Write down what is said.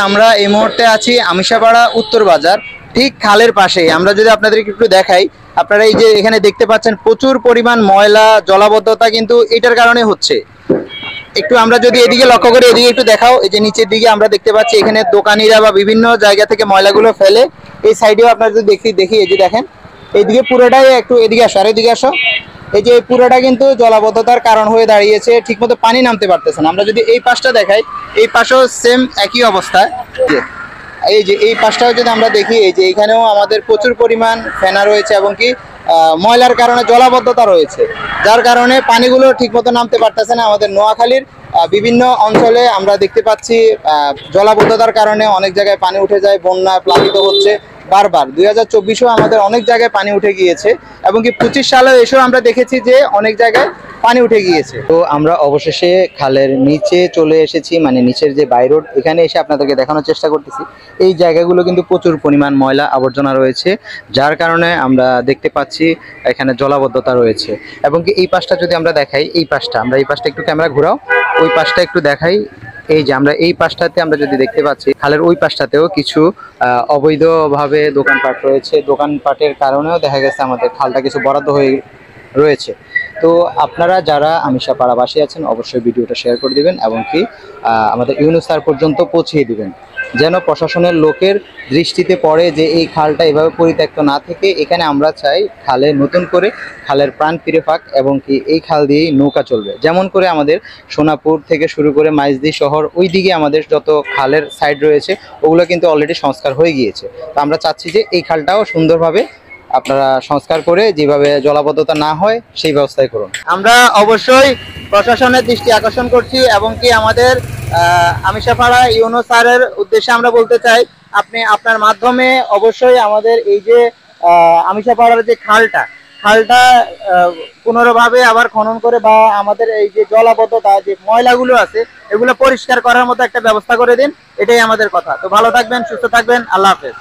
আমরা এই মুহূর্তে আছি আমিশাপাড়া উত্তর বাজার, ঠিক খালের পাশে। আমরা যদি আপনাদেরকে একটু দেখাই, আপনারা এই যে এখানে দেখতে পাচ্ছেন প্রচুর পরিমাণ ময়লা জলাবদ্ধতা কিন্তু এটার কারণে হচ্ছে। একটু আমরা যদি এদিকে লক্ষ্য করি, এদিকে একটু দেখাও, এই যে নিচের দিকে আমরা দেখতে পাচ্ছি এখানে দোকানিরা বা বিভিন্ন জায়গা থেকে ময়লাগুলো ফেলে। এই সাইডেও আপনারা যদি দেখি এই যে দেখেন এইদিকে পুরোটাই, একটু এদিকে আসো আর এদিকে আসো, এই যে পুরোটা কিন্তু জলাবদ্ধতার কারণ হয়ে দাঁড়িয়েছে, ঠিকমতো পানি নামতে পারতেছে না। আমরা যদি এই পাশটা দেখাই, এই পাশেও সেম একই অবস্থায়। এই যে এই পাশটাও যদি আমরা দেখি, এই যে এখানেও আমাদের প্রচুর পরিমাণ ফেনা রয়েছে এবং কি ময়লার কারণে জলাবদ্ধতা রয়েছে, যার কারণে পানিগুলো ঠিকমতো নামতে পারতেছে না। আমাদের নোয়াখালীর বিভিন্ন অঞ্চলে আমরা দেখতে পাচ্ছি জলাবদ্ধতার কারণে অনেক জায়গায় পানি উঠে যায়, বন্যায় প্লাবিত হচ্ছে বারবার। 2024-এও আমাদের অনেক জায়গায় পানি উঠে গিয়েছে এবং কি 25 সালে এসেও আমরা দেখেছি যে অনেক জায়গায় পানি উঠে গিয়েছে। তো আমরা অবশেষে খালের নিচে চলে এসেছি, মানে নিচের যে বাই রোড, এখানে এসে আপনাদেরকে দেখানোর চেষ্টা করতেছি। এই জায়গাগুলো কিন্তু প্রচুর পরিমাণ ময়লা আবর্জনা রয়েছে, যার কারণে আমরা দেখতে পাচ্ছি এখানে জলাবদ্ধতা রয়েছে। এবং কি এই পাশটা যদি আমরা দেখাই, এই পাশটা একটু ক্যামেরা ঘোরাও, ওই পাশটা একটু দেখাই। এই যে আমরা এই পাশটাতে আমরা যদি দেখতে পাচ্ছি, খালের ওই পাশটাতেও কিছু অবৈধভাবে দোকানপাট রয়েছে। দোকানপাটের কারণেও দেখা গেছে আমাদের খালটা কিছু বরাদ্দ হয়ে রয়েছে। তো আপনারা যারা আমিশাপাড়াবাসী আছেন অবশ্যই ভিডিওটা শেয়ার করে দিবেন এবং কি আমাদের ইউনুস স্যার পর্যন্ত পৌঁছিয়ে দিবেন, যেন প্রশাসনের লোকের দৃষ্টিতে পড়ে যে এই খালটা এভাবে পরিত্যক্ত না থেকে এখানে আমরা চাই খালে নতুন করে খালের প্রাণ ফিরে পাক এবং কি এই খাল দিয়েই নৌকা চলবে। যেমন করে আমাদের সোনাপুর থেকে শুরু করে মাইজদি শহর, ওই দিকে আমাদের যত খালের সাইড রয়েছে ওগুলো কিন্তু অলরেডি সংস্কার হয়ে গিয়েছে। তো আমরা চাচ্ছি যে এই খালটাও সুন্দরভাবে আপনারা সংস্কার করে যেভাবে জলাবদ্ধতা না হয় সেই ব্যবস্থাই করুন। আমরা অবশ্যই প্রশাসনের দৃষ্টি আকর্ষণ করছি এবং কি আমাদের আমিশাপাড়া ইউনুস স্যারের উদ্দেশ্যে আমরা বলতে চাই, আপনি আপনার মাধ্যমে অবশ্যই আমাদের এই যে আমিশাপাড়ার যে খালটা পুনর্ভাবে আবার খনন করে বা আমাদের এই যে জলাবদ্ধতা যে ময়লাগুলো আছে এগুলো পরিষ্কার করার মতো একটা ব্যবস্থা করে দিন, এটাই আমাদের কথা। তো ভালো থাকবেন, সুস্থ থাকবেন, আল্লাহ হাফেজ।